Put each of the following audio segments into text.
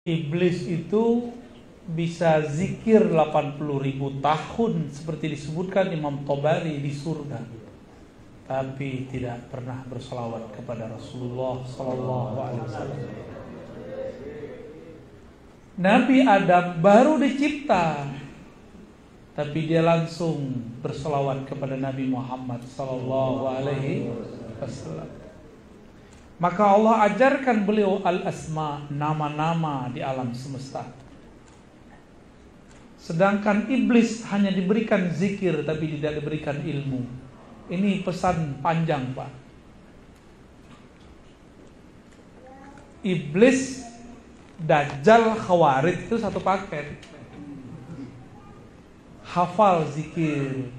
Iblis itu bisa zikir 80.000 tahun seperti disebutkan Imam Tabari di surga, tapi tidak pernah berselawat kepada Rasulullah sallallahu alaihi wasallam. Nabi Adam baru dicipta, tapi dia langsung berselawat kepada Nabi Muhammad sallallahu alaihi wasallam. Maka Allah ajarkan beliau al-asma, nama-nama di alam semesta. Sedangkan iblis hanya diberikan zikir tapi tidak diberikan ilmu. Ini pesan panjang, Pak. Iblis, Dajjal, Khawarij itu satu paket. Hafal zikir,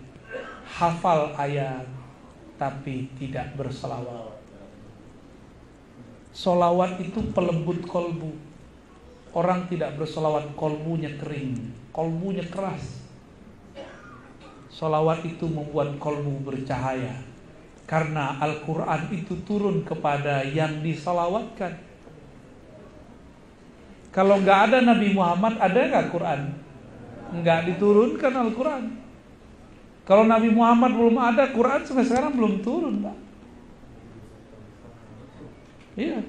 hafal ayat, tapi tidak berselawat. Solawat itu pelembut kolbu. Orang tidak bersolawat, kolbunya kering, kolbunya keras. Solawat itu membuat kolbu bercahaya, karena Al-Quran itu turun kepada yang disolawatkan. Kalau nggak ada Nabi Muhammad, ada nggak Quran? Nggak diturunkan Al-Quran. Kalau Nabi Muhammad belum ada, Quran sampai sekarang belum turun, Pak. Iya.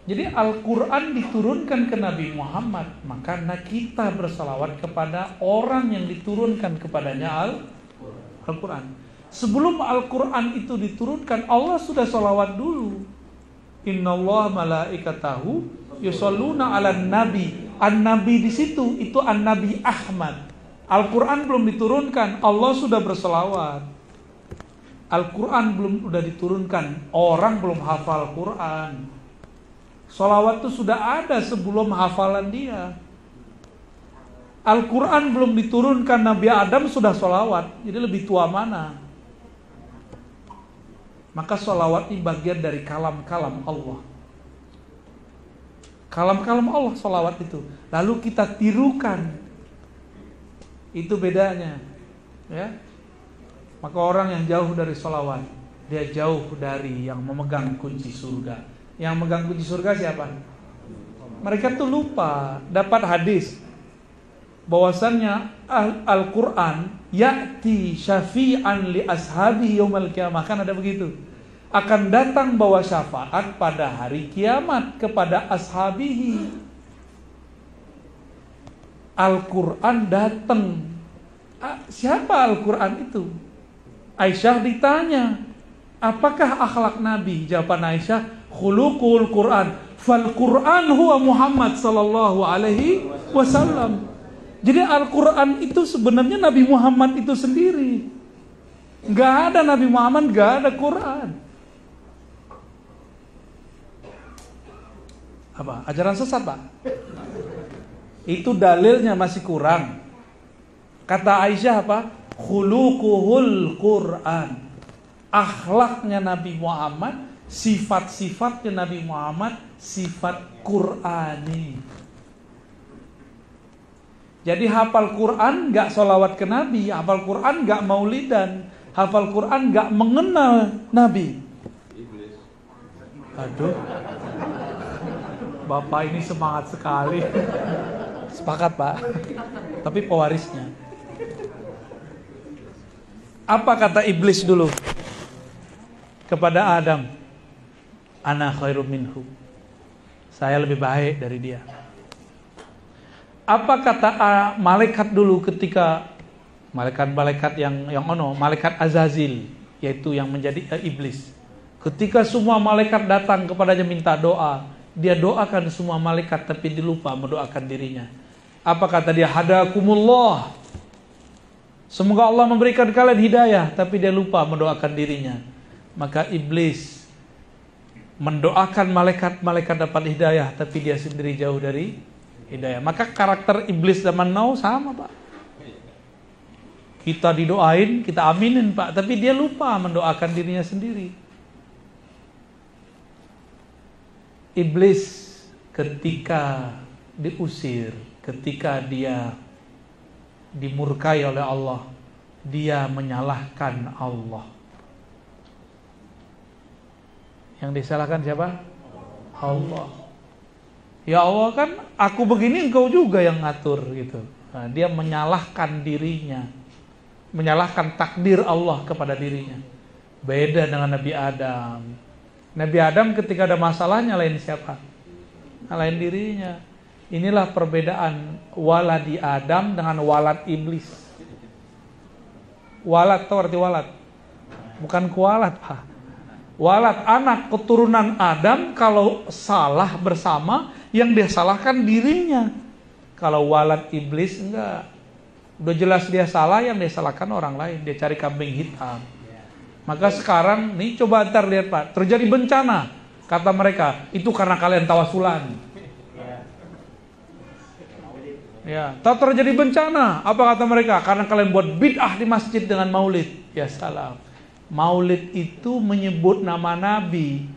Jadi Al-Quran diturunkan ke Nabi Muhammad, maka kita bersalawat kepada orang yang diturunkan kepadanya Al-Quran. Sebelum Al-Quran itu diturunkan, Allah sudah salawat dulu. Innallaha malaikatahu yusholluna 'alan nabi. An-nabi di situ itu An-Nabi Ahmad. Al-Quran belum diturunkan, Allah sudah bersalawat. Al-Quran belum udah diturunkan, orang belum hafal Quran. Sholawat itu sudah ada sebelum hafalan dia. Al-Quran belum diturunkan, Nabi Adam sudah sholawat. Jadi lebih tua mana? Maka sholawat ini bagian dari kalam-kalam Allah. Kalam-kalam Allah sholawat itu. Lalu kita tirukan. Itu bedanya, ya. Maka orang yang jauh dari sholawat, dia jauh dari yang memegang kunci surga. Yang memegang kunci surga siapa? Mereka tuh lupa dapat hadis bahwasannya Al-Quran ya'ti syafi'an li ashabi yaumal qiyamah. Kan ada begitu. Akan datang bawa syafaat pada hari kiamat kepada ashabihi. Al-Quran datang. Siapa Al-Quran itu? Aisyah ditanya, apakah akhlak Nabi? Jawaban Aisyah, khuluqul Quran. Fal Quran huwa Muhammad sallallahu alaihi wasallam. Jadi Al-Quran itu sebenarnya Nabi Muhammad itu sendiri. Gak ada Nabi Muhammad, gak ada Quran. Apa? Ajaran sesat, Pak? Itu dalilnya masih kurang. Kata Aisyah apa? Khuluquhul Quran. Akhlaknya Nabi Muhammad, sifat-sifatnya Nabi Muhammad, sifat Qurani. Jadi hafal Quran gak sholawat ke Nabi, hafal Quran gak maulidan, hafal Quran gak mengenal Nabi. Aduh, Bapak ini semangat sekali. Sepakat, Pak. Tapi pewarisnya. Apa kata iblis dulu kepada Adam? Ana khairum minhu. Saya lebih baik dari dia. Apa kata malaikat dulu ketika malaikat malaikat Azazil, yaitu yang menjadi iblis. Ketika semua malaikat datang kepadanya minta doa, dia doakan semua malaikat tapi dilupa mendoakan dirinya. Apa kata dia? Hadakumullah. Semoga Allah memberikan kalian hidayah, tapi dia lupa mendoakan dirinya. Maka iblis mendoakan malaikat dapat hidayah, tapi dia sendiri jauh dari hidayah. Maka karakter iblis zaman now sama, Pak. Kita didoain, kita aminin, Pak, tapi dia lupa mendoakan dirinya sendiri. Iblis ketika diusir, ketika dia dimurkai oleh Allah, dia menyalahkan Allah. Yang disalahkan siapa? Allah. Ya Allah, kan aku begini engkau juga yang ngatur gitu. Nah, dia menyalahkan dirinya, menyalahkan takdir Allah kepada dirinya. Beda dengan Nabi Adam. Nabi Adam ketika ada masalah nyalain siapa? Nyalain dirinya. Inilah perbedaan waladi Adam dengan walad iblis. Walad, tahu arti walad? Bukan kualat, Pak. Walad, anak keturunan Adam, kalau salah bersama, yang dia salahkan dirinya. Kalau walad iblis enggak. Udah jelas dia salah, yang dia salahkan orang lain. Dia cari kambing hitam. Maka sekarang nih coba ntar lihat Pak, terjadi bencana. Kata mereka, itu karena kalian tawasulan. Ya, tak terjadi bencana. Apa kata mereka? Karena kalian buat bid'ah di masjid dengan maulid. Ya salam. Maulid itu menyebut nama Nabi.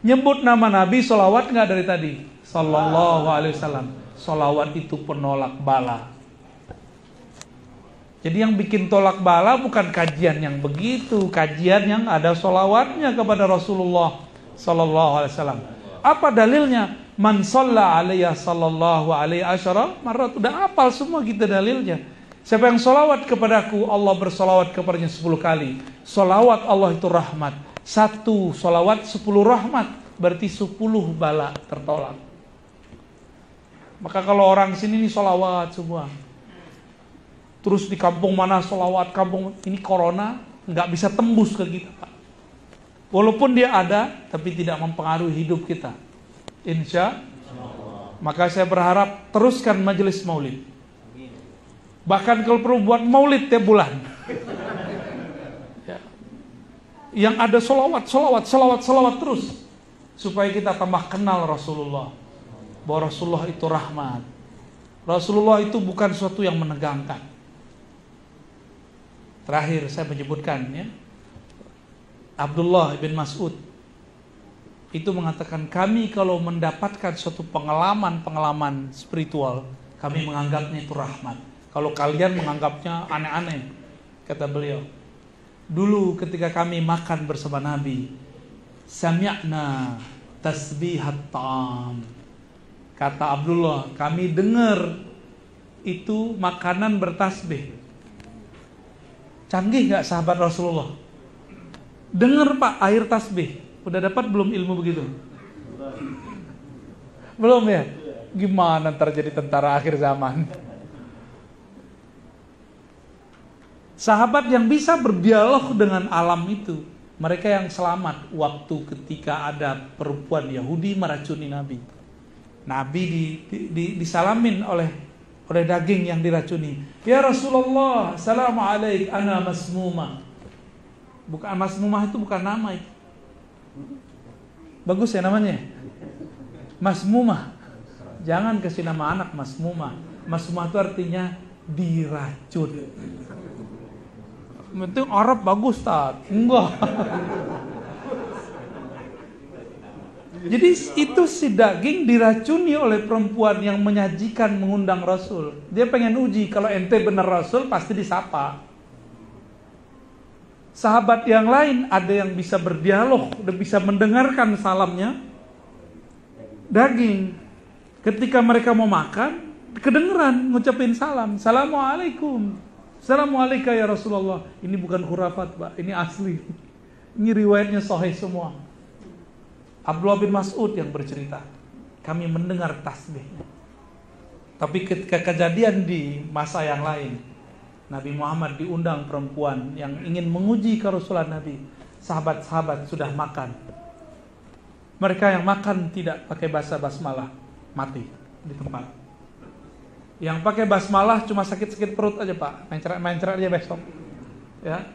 Nyebut nama Nabi, sholawat nggak dari tadi? Sallallahu alaihi wasallam. Sholawat itu penolak bala. Jadi yang bikin tolak bala bukan kajian yang begitu, kajian yang ada sholawatnya kepada Rasulullah Sallallahu alaihi wasallam. Apa dalilnya? Man shalla alaiya sallallahu alaihi asyara marrat. Udah hafal semua kita dalilnya. Siapa yang sholawat kepadaku, Allah bersolawat kepadanya 10 kali. Sholawat Allah itu rahmat. 1 sholawat 10 rahmat. Berarti 10 bala tertolak. Maka kalau orang sini nih sholawat semua. Terus di kampung mana sholawat, kampung ini corona nggak bisa tembus ke kita Pak. Walaupun dia ada, tapi tidak mempengaruhi hidup kita. Insya Allah. Maka saya berharap teruskan majelis maulid. Bahkan kalau perlu buat maulid tiap bulan. Ya. Yang ada solawat terus. Supaya kita tambah kenal Rasulullah. Bahwa Rasulullah itu rahmat. Rasulullah itu bukan sesuatu yang menegangkan. Terakhir saya menyebutkan ya. Abdullah bin Mas'ud itu mengatakan, kami kalau mendapatkan suatu pengalaman spiritual, kami menganggapnya itu rahmat. Kalau kalian menganggapnya aneh-aneh, kata beliau. Dulu ketika kami makan bersama Nabi, sami'na tasbihat ta'am. Kata Abdullah, kami dengar itu makanan bertasbih. Canggih gak sahabat Rasulullah? Dengar Pak, air tasbih. Udah dapat belum ilmu begitu? Belum ya? Gimana ntar jadi tentara akhir zaman? Sahabat yang bisa berdialog dengan alam itu, mereka yang selamat waktu ketika ada perempuan Yahudi meracuni Nabi. Nabi disalamin oleh daging yang diracuni. Ya Rasulullah, assalamualaikum, ana masmumah. Bukan masmumah, itu bukan nama itu. Bagus ya namanya, masmumah. Jangan kasih nama anak masmumah. Masmumah itu artinya diracun. Itu Arab bagus tak? Enggak. Jadi itu si daging diracuni oleh perempuan yang menyajikan, mengundang Rasul. Dia pengen uji, kalau ente benar Rasul pasti disapa. Sahabat yang lain ada yang bisa berdialog, udah bisa mendengarkan salamnya. Daging, ketika mereka mau makan, kedengeran ngucapin salam. Assalamualaikum. Assalamualaikum ya Rasulullah. Ini bukan khurafat Pak, ini asli. Ini riwayatnya sahih semua. Abdullah bin Mas'ud yang bercerita, kami mendengar tasbihnya. Tapi ketika kejadian di masa yang lain, Nabi Muhammad diundang perempuan yang ingin menguji kerasulan Nabi. Sahabat-sahabat sudah makan. Mereka yang makan tidak pakai basmalah, mati di tempat. Yang pakai basmalah cuma sakit-sakit perut aja Pak, mencret aja besok. Ya,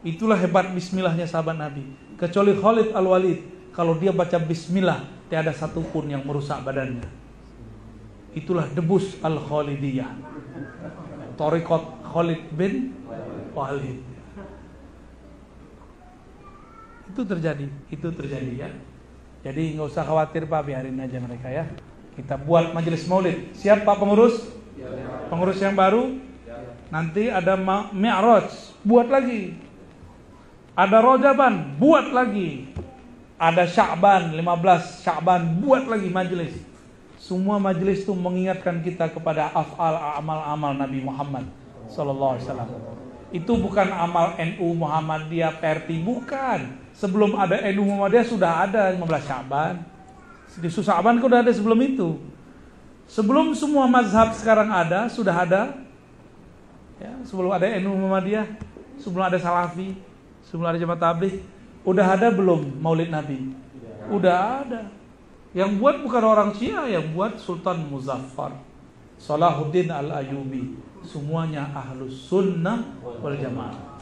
itulah hebat bismillahnya sahabat Nabi. Kecuali Khalid Al-Walid, kalau dia baca bismillah, tiada satupun yang merusak badannya. Itulah debus Al-Khalidiyah, Thariqat Khalid bin Walid. Itu terjadi ya. Jadi nggak usah khawatir Pak, biarin aja mereka ya. Kita buat majelis maulid. Siap Pak pengurus? Pengurus yang baru? Nanti ada Mi'raj, buat lagi. Ada Rojaban, buat lagi. Ada Sya'ban, 15 Sya'ban, buat lagi majelis. Semua majelis itu mengingatkan kita kepada amal-amal Nabi Muhammad sallallahu alaihi wasallam. Itu bukan amal NU Muhammadiyah PRT, bukan. Sebelum ada NU Muhammadiyah sudah ada 15 Sya'ban. Di Sya'ban udah ada sebelum itu. Sebelum semua mazhab sekarang ada, sudah ada. Ya, sebelum ada NU Muhammadiyah, sebelum ada Salafi, sebelum ada Jamaah Tabligh, udah ada belum Maulid Nabi? Udah ada. Yang buat bukan orang Syiah, yang buat Sultan Muzaffar, Salahuddin Al-Ayyubi. Semuanya Ahlus Sunnah wal Jamaah.